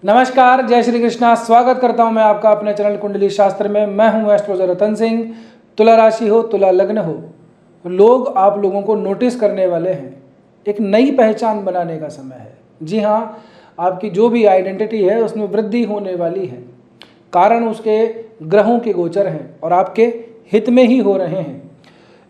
नमस्कार, जय श्री कृष्णा। स्वागत करता हूं मैं आपका अपने चैनल कुंडली शास्त्र में। मैं हूं एस्ट्रोलॉजर रतन सिंह। तुला राशि हो, तुला लग्न हो, लोग आप लोगों को नोटिस करने वाले हैं। एक नई पहचान बनाने का समय है। जी हाँ, आपकी जो भी आइडेंटिटी है उसमें वृद्धि होने वाली है। कारण उसके ग्रहों के गोचर हैं और आपके हित में ही हो रहे हैं।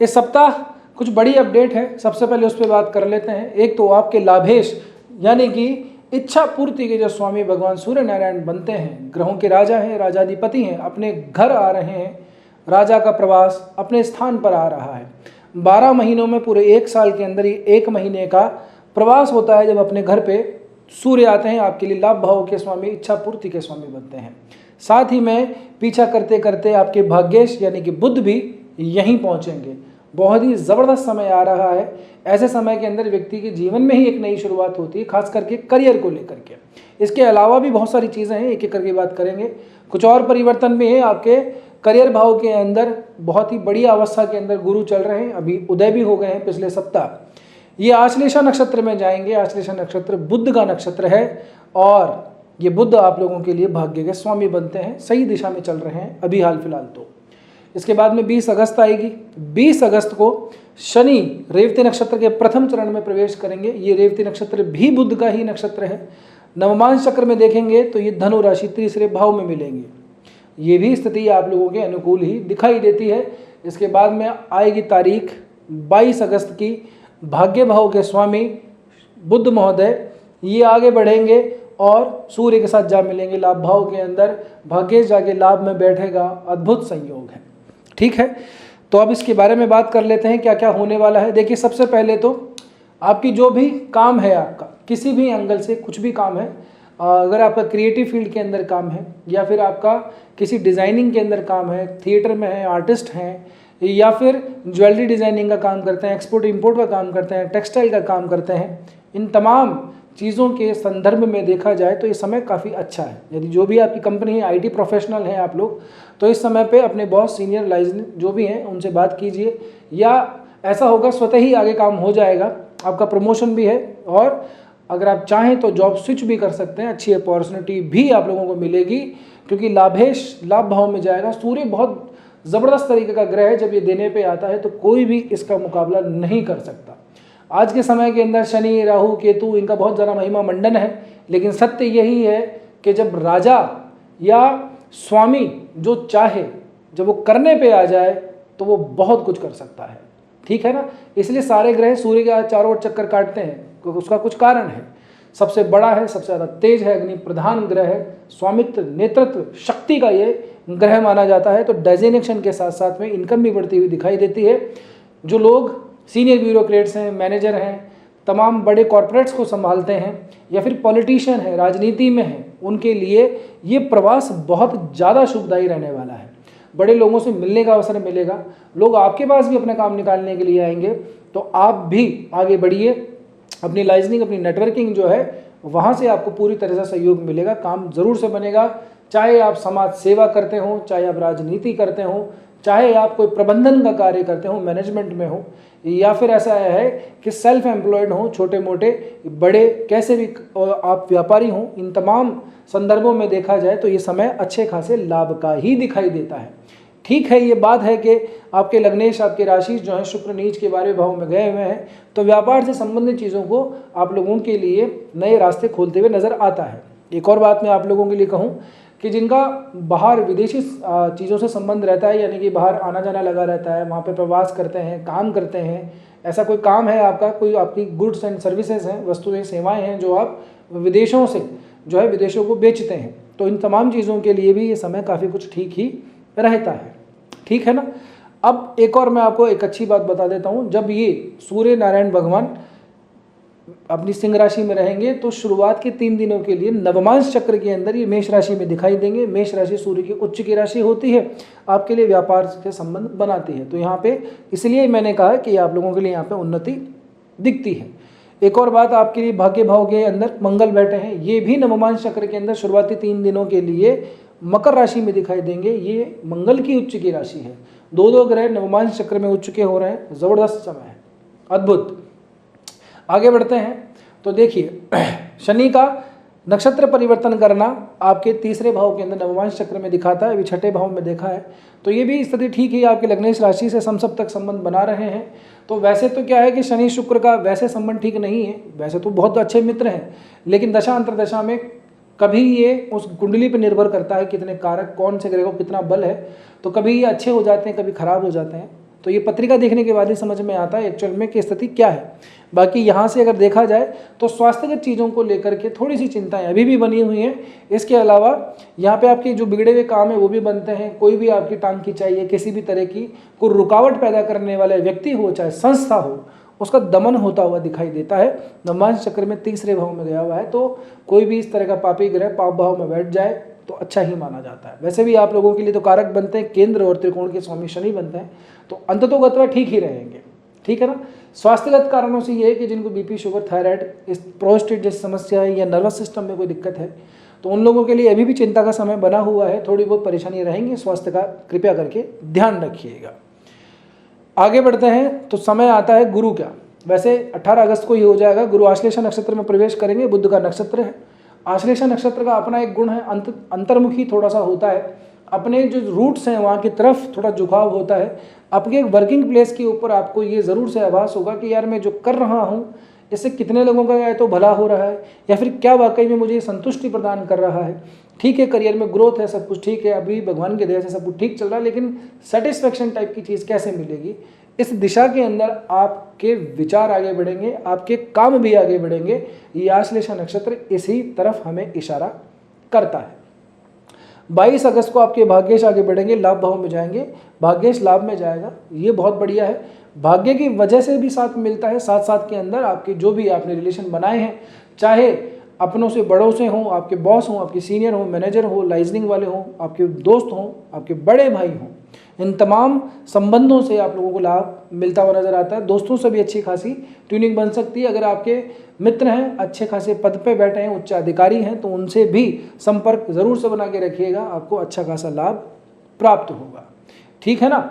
इस सप्ताह कुछ बड़ी अपडेट है। सबसे पहले उस पर बात कर लेते हैं। एक तो आपके लाभेश यानी कि इच्छा पूर्ति के जो स्वामी भगवान सूर्य नारायण बनते हैं, ग्रहों के राजा हैं, राजाधिपति हैं, अपने घर आ रहे हैं। राजा का प्रवास अपने स्थान पर आ रहा है। 12 महीनों में पूरे एक साल के अंदर ही 1 महीने का प्रवास होता है जब अपने घर पे सूर्य आते हैं। आपके लिए लाभ भाव के स्वामी, इच्छा पूर्ति के स्वामी बनते हैं। साथ ही में पीछा करते करते आपके भाग्येश यानी कि बुध भी यहीं पहुंचेंगे। बहुत ही ज़बरदस्त समय आ रहा है। ऐसे समय के अंदर व्यक्ति के जीवन में ही एक नई शुरुआत होती है, खास करके करियर को लेकर के। इसके अलावा भी बहुत सारी चीज़ें हैं, एक एक करके बात करेंगे। कुछ और परिवर्तन भी है आपके करियर भाव के अंदर। बहुत ही बड़ी अवस्था के अंदर गुरु चल रहे हैं, अभी उदय भी हो गए हैं पिछले सप्ताह। ये आश्लेषा नक्षत्र में जाएंगे। आश्लेषा नक्षत्र बुध का नक्षत्र है और ये बुध आप लोगों के लिए भाग्य के स्वामी बनते हैं। सही दिशा में चल रहे हैं अभी हाल फिलहाल तो। इसके बाद में 20 अगस्त आएगी। 20 अगस्त को शनि रेवती नक्षत्र के प्रथम चरण में प्रवेश करेंगे। ये रेवती नक्षत्र भी बुध का ही नक्षत्र है। नवमांश चक्र में देखेंगे तो ये धनु राशि तीसरे भाव में मिलेंगे। ये भी स्थिति आप लोगों के अनुकूल ही दिखाई देती है। इसके बाद में आएगी तारीख 22 अगस्त की। भाग्य भाव के स्वामी बुध महोदय ये आगे बढ़ेंगे और सूर्य के साथ जा मिलेंगे लाभ भाव के अंदर। भाग्य जाके लाभ में बैठेगा। अद्भुत संयोग है। ठीक है, तो अब इसके बारे में बात कर लेते हैं क्या क्या होने वाला है। देखिए, सबसे पहले तो आपकी जो भी काम है, आपका किसी भी एंगल से कुछ भी काम है, अगर आपका क्रिएटिव फील्ड के अंदर काम है या फिर आपका किसी डिज़ाइनिंग के अंदर काम है, थिएटर में है, आर्टिस्ट हैं, या फिर ज्वेलरी डिज़ाइनिंग का काम करते हैं, एक्सपोर्ट इंपोर्ट का काम करते हैं, टेक्सटाइल का काम करते हैं, इन तमाम चीज़ों के संदर्भ में देखा जाए तो ये समय काफ़ी अच्छा है। यदि जो भी आपकी कंपनी है, आईटी प्रोफेशनल हैं आप लोग, तो इस समय पे अपने बॉस, सीनियर लाइजन जो भी हैं उनसे बात कीजिए, या ऐसा होगा स्वतः ही आगे काम हो जाएगा। आपका प्रमोशन भी है और अगर आप चाहें तो जॉब स्विच भी कर सकते हैं। अच्छी अपॉर्चुनिटी भी आप लोगों को मिलेगी क्योंकि लाभेश लाभ भाव में जाएगा। सूर्य बहुत ज़बरदस्त तरीके का ग्रह है। जब ये देने पे आता है तो कोई भी इसका मुकाबला नहीं कर सकता। आज के समय के अंदर शनि, राहु, केतु, इनका बहुत ज़्यादा महिमा मंडन है, लेकिन सत्य यही है कि जब राजा या स्वामी जो चाहे, जब वो करने पे आ जाए तो वो बहुत कुछ कर सकता है। ठीक है ना। इसलिए सारे ग्रह सूर्य के चारों ओर चक्कर काटते हैं, क्योंकि उसका कुछ कारण है। सबसे बड़ा है, सबसे ज़्यादा तेज है, अग्नि प्रधान ग्रह है, स्वामित्व, नेतृत्व, शक्ति का ये ग्रह माना जाता है। तो डेजिग्नेशन के साथ साथ में इनकम भी बढ़ती हुई दिखाई देती है। जो लोग सीनियर ब्यूरोक्रेट्स हैं, मैनेजर हैं, तमाम बड़े कॉरपोरेट्स को संभालते हैं, या फिर पॉलिटिशियन है, राजनीति में हैं, उनके लिए ये प्रवास बहुत ज़्यादा शुभदायी रहने वाला है। बड़े लोगों से मिलने का अवसर मिलेगा। लोग आपके पास भी अपना काम निकालने के लिए आएंगे। तो आप भी आगे बढ़िए। अपनी लाइजनिंग, अपनी नेटवर्किंग जो है, वहाँ से आपको पूरी तरह से सहयोग मिलेगा। काम ज़रूर से बनेगा। चाहे आप समाज सेवा करते हों, चाहे आप राजनीति करते हों, चाहे आप कोई प्रबंधन का कार्य करते हो, मैनेजमेंट में हो, या फिर ऐसा है कि सेल्फ एम्प्लॉयड हो, छोटे मोटे बड़े कैसे भी आप व्यापारी हों, इन तमाम संदर्भों में देखा जाए तो ये समय अच्छे खासे लाभ का ही दिखाई देता है। ठीक है, ये बात है कि आपके लग्नेश, आपके राशि जो है शुक्र नीच के बारे भाव में गए हुए हैं, तो व्यापार से संबंधित चीज़ों को आप लोगों के लिए नए रास्ते खोलते हुए नज़र आता है। एक और बात मैं आप लोगों के लिए कहूँ कि जिनका बाहर विदेशी चीज़ों से संबंध रहता है, यानी कि बाहर आना जाना लगा रहता है, वहाँ पे प्रवास करते हैं, काम करते हैं, ऐसा कोई काम है आपका, कोई आपकी गुड्स एंड सर्विसेज हैं, वस्तुएं सेवाएं हैं जो आप विदेशों से जो है विदेशों को बेचते हैं, तो इन तमाम चीज़ों के लिए भी ये समय काफ़ी कुछ ठीक ही रहता है। ठीक है ना। अब एक और मैं आपको एक अच्छी बात बता देता हूँ। जब ये सूर्य नारायण भगवान अपनी सिंह राशि में रहेंगे तो शुरुआत के 3 दिनों के लिए नवमांश चक्र के अंदर ये मेष राशि में दिखाई देंगे। मेष राशि सूर्य की उच्च की राशि होती है, आपके लिए व्यापार से संबंध बनाती है। तो यहाँ पे इसलिए मैंने कहा कि आप लोगों के लिए यहाँ पे उन्नति दिखती है। एक और बात, आपके लिए भाग्य भाव के अंदर मंगल बैठे हैं। ये भी नवमांश चक्र के अंदर शुरुआती 3 दिनों के लिए मकर राशि में दिखाई देंगे। ये मंगल की उच्च की राशि है। 2 ग्रह नवमांश चक्र में उच्च के हो रहे हैं। ज़बरदस्त समय है, अद्भुत। आगे बढ़ते हैं तो देखिए, शनि का नक्षत्र परिवर्तन करना आपके तीसरे भाव के अंदर नवमांश चक्र में दिखाता है, अभी छठे भाव में देखा है। तो ये भी स्थिति ठीक है, आपके लग्नेश राशि से समसप्तक तक संबंध बना रहे हैं। तो वैसे तो क्या है कि शनि शुक्र का वैसे संबंध ठीक नहीं है, वैसे तो बहुत अच्छे मित्र हैं, लेकिन दशा अंतरदशा में कभी ये उस कुंडली पर निर्भर करता है कितने कारक, कौन से ग्रह को कितना बल है। तो कभी ये अच्छे हो जाते हैं, कभी खराब हो जाते हैं। तो ये पत्रिका देखने के बाद ही समझ में आता है एक्चुअल में कि स्थिति क्या है। बाकी यहाँ से अगर देखा जाए तो स्वास्थ्यगत चीज़ों को लेकर के थोड़ी सी चिंताएं अभी भी बनी हुई हैं। इसके अलावा यहाँ पे आपके जो बिगड़े हुए काम है वो भी बनते हैं। कोई भी आपकी टांग खिंचाई है, किसी भी तरह की कोई रुकावट पैदा करने वाले व्यक्ति हो, चाहे संस्था हो, उसका दमन होता हुआ दिखाई देता है। नवमांश चक्र में तीसरे भाव में गया हुआ है, तो कोई भी इस तरह का पापी ग्रह पाप भाव में बैठ जाए तो अच्छा ही माना जाता है। वैसे भी आप लोगों के लिए तो कारक बनते हैं, केंद्र और त्रिकोण के स्वामी शनि बनते हैं, तो अंततोगत्वा ठीक ही रहेंगे, ठीक है ना। स्वास्थ्यगत कारणों से ये है कि जिनको बीपी, शुगर, थायराइड, इस प्रोस्टेट जैसी समस्या है या नर्वस सिस्टम में कोई दिक्कत है, तो उन लोगों के लिए अभी भी चिंता का समय बना हुआ है, थोड़ी बहुत परेशानी रहेंगी। स्वास्थ्य का कृपया करके ध्यान रखिएगा। आगे बढ़ते हैं तो समय आता है गुरु का। वैसे 18 अगस्त को ही हो जाएगा। गुरु आश्लेषा नक्षत्र में प्रवेश करेंगे, बुध का नक्षत्र है। आश्लेषा नक्षत्र का अपना एक गुण है, अंतर्मुखी थोड़ा सा होता है, अपने जो रूट्स हैं वहाँ की तरफ थोड़ा झुकाव होता है। आपके वर्किंग प्लेस के ऊपर आपको ये ज़रूर से आभास होगा कि यार मैं जो कर रहा हूँ इससे कितने लोगों का या तो भला हो रहा है या फिर क्या वाकई में मुझे संतुष्टि प्रदान कर रहा है। ठीक है, करियर में ग्रोथ है, सब कुछ ठीक है, अभी भगवान की दया से सब कुछ ठीक चल रहा है, लेकिन सेटिस्फेक्शन टाइप की चीज़ कैसे मिलेगी, इस दिशा के अंदर आपके विचार आगे बढ़ेंगे, आपके काम भी आगे बढ़ेंगे। ये आश्लेषा नक्षत्र इसी तरफ हमें इशारा करता है। 22 अगस्त को आपके भाग्येश आगे बढ़ेंगे, लाभ भाव में जाएंगे, भाग्येश लाभ में जाएगा, ये बहुत बढ़िया है। भाग्य की वजह से भी साथ मिलता है, साथ साथ के अंदर आपके जो भी आपने रिलेशन बनाए हैं, चाहे अपनों से बड़ों से हों, आपके बॉस हों, आपके सीनियर हों, मैनेजर हो, लाइजनिंग वाले हों, आपके दोस्त हों, आपके बड़े भाई हों, इन तमाम संबंधों से आप लोगों को लाभ मिलता हुआ नजर आता है। दोस्तों से भी अच्छी खासी ट्यूनिंग बन सकती है। अगर आपके मित्र हैं, अच्छे खासे पद पे बैठे हैं, उच्च अधिकारी हैं, तो उनसे भी संपर्क जरूर से बना के रखिएगा, आपको अच्छा खासा लाभ प्राप्त होगा, ठीक है ना।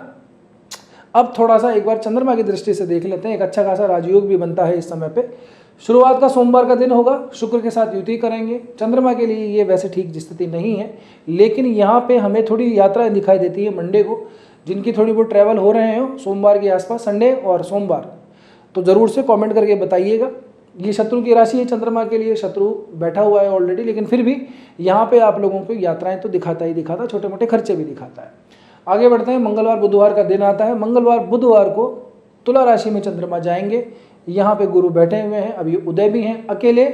अब थोड़ा सा एक बार चंद्रमा की दृष्टि से देख लेते हैं। एक अच्छा खासा राजयोग भी बनता है इस समय पे। शुरुआत का सोमवार का दिन होगा, शुक्र के साथ युति करेंगे। चंद्रमा के लिए ये वैसे ठीक स्थिति नहीं है, लेकिन यहाँ पे हमें थोड़ी यात्राएं दिखाई देती है मंडे को। जिनकी थोड़ी बहुत ट्रैवल हो रहे हैं सोमवार के आसपास, संडे और सोमवार, तो ज़रूर से कमेंट करके बताइएगा। ये शत्रु की राशि है चंद्रमा के लिए, शत्रु बैठा हुआ है ऑलरेडी, लेकिन फिर भी यहाँ पे आप लोगों को यात्राएं तो दिखाता ही दिखाता, छोटे मोटे खर्चे भी दिखाता है। आगे बढ़ते हैं। मंगलवार बुधवार का दिन आता है। मंगलवार बुधवार को तुला राशि में चंद्रमा जाएंगे। यहाँ पे गुरु बैठे हुए हैं, अभी उदय भी हैं, अकेले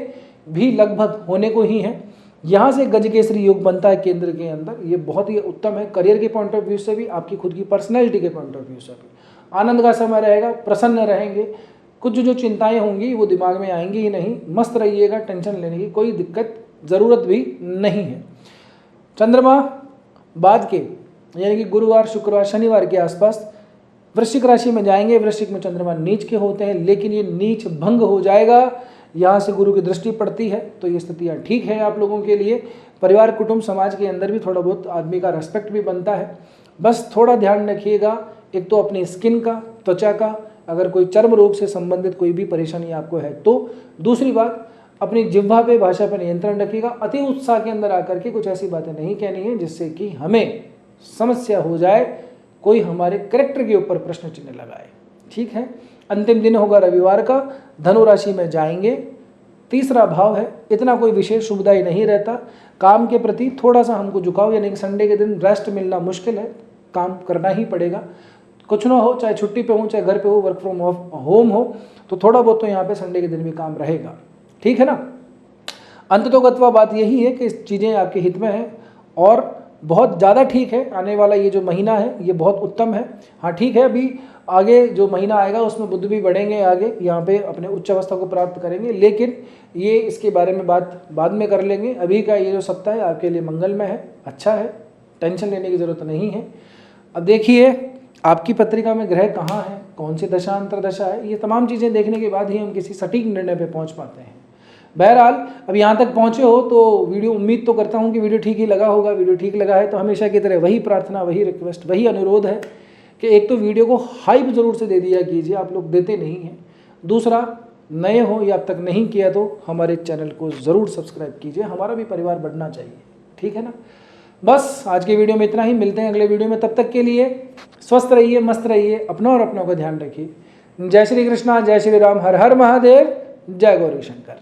भी लगभग होने को ही हैं। यहाँ से गजकेसरी योग बनता है केंद्र के अंदर, ये बहुत ही उत्तम है। करियर के पॉइंट ऑफ व्यू से भी, आपकी खुद की पर्सनैलिटी के पॉइंट ऑफ व्यू से भी आनंद का समय रहेगा, प्रसन्न रहेंगे। कुछ जो चिंताएं होंगी वो दिमाग में आएंगी ही नहीं, मस्त रहिएगा, टेंशन लेने की कोई दिक्कत ज़रूरत भी नहीं है। चंद्रमा बाद के यानी कि गुरुवार, शुक्रवार, शनिवार के आसपास वृश्चिक राशि में जाएंगे। वृश्चिक में चंद्रमा नीच के होते हैं, लेकिन ये नीच भंग हो जाएगा। यहाँ से गुरु की दृष्टि पड़ती है, तो ये स्थितियाँ ठीक है आप लोगों के लिए। परिवार, कुटुंब, समाज के अंदर भी थोड़ा बहुत आदमी का रेस्पेक्ट भी बनता है। बस थोड़ा ध्यान रखिएगा, एक तो अपनी स्किन का, त्वचा का, अगर कोई चर्म रोग से संबंधित कोई भी परेशानी आपको है तो। दूसरी बात, अपनी जिह्वा पे, भाषा पर नियंत्रण रखिएगा। अति उत्साह के अंदर आकर के कुछ ऐसी बातें नहीं कहनी है जिससे कि हमें समस्या हो जाए, कोई हमारे कैरेक्टर के ऊपर प्रश्न चिन्ह लगाए, ठीक है। अंतिम दिन होगा रविवार का। धनु राशि में जाएंगे, तीसरा भाव है, इतना कोई विशेष सुविधाई नहीं रहता। काम के प्रति थोड़ा सा हमको झुकाव, यानी कि संडे के दिन रेस्ट मिलना मुश्किल है, काम करना ही पड़ेगा। कुछ ना हो, चाहे छुट्टी पे हो, चाहे घर पे हो, वर्क फ्रॉम होम हो, तो थोड़ा बहुत तो यहाँ पे संडे के दिन भी काम रहेगा, ठीक है ना। अंततोगत्वा बात यही है कि चीज़ें आपके हित में हैं और बहुत ज़्यादा ठीक है। आने वाला ये जो महीना है ये बहुत उत्तम है। हाँ ठीक है, अभी आगे जो महीना आएगा उसमें बुध भी बढ़ेंगे, आगे यहाँ पे अपने उच्च अवस्था को प्राप्त करेंगे, लेकिन ये इसके बारे में बात बाद में कर लेंगे। अभी का ये जो सप्ताह है आपके लिए मंगलमय है, अच्छा है, टेंशन लेने की ज़रूरत नहीं है। अब देखिए आपकी पत्रिका में ग्रह कहाँ है, कौन सी दशा अंतरदशा है, ये तमाम चीज़ें देखने के बाद ही हम किसी सटीक निर्णय पर पहुँच पाते हैं। बहरहाल अब यहाँ तक पहुँचे हो तो वीडियो, उम्मीद तो करता हूँ कि वीडियो ठीक ही लगा होगा। वीडियो ठीक लगा है तो हमेशा की तरह वही प्रार्थना, वही रिक्वेस्ट, वही अनुरोध है कि एक तो वीडियो को हाइप ज़रूर से दे दिया कीजिए, आप लोग देते नहीं हैं। दूसरा, नए हो या अब तक नहीं किया तो हमारे चैनल को ज़रूर सब्सक्राइब कीजिए, हमारा भी परिवार बढ़ना चाहिए, ठीक है ना। बस आज की वीडियो में इतना ही, मिलते हैं अगले वीडियो में। तब तक के लिए स्वस्थ रहिए, मस्त रहिए, अपनों और अपनों का ध्यान रखिए। जय श्री कृष्णा, जय श्री राम, हर हर महादेव, जय गौरी शंकर।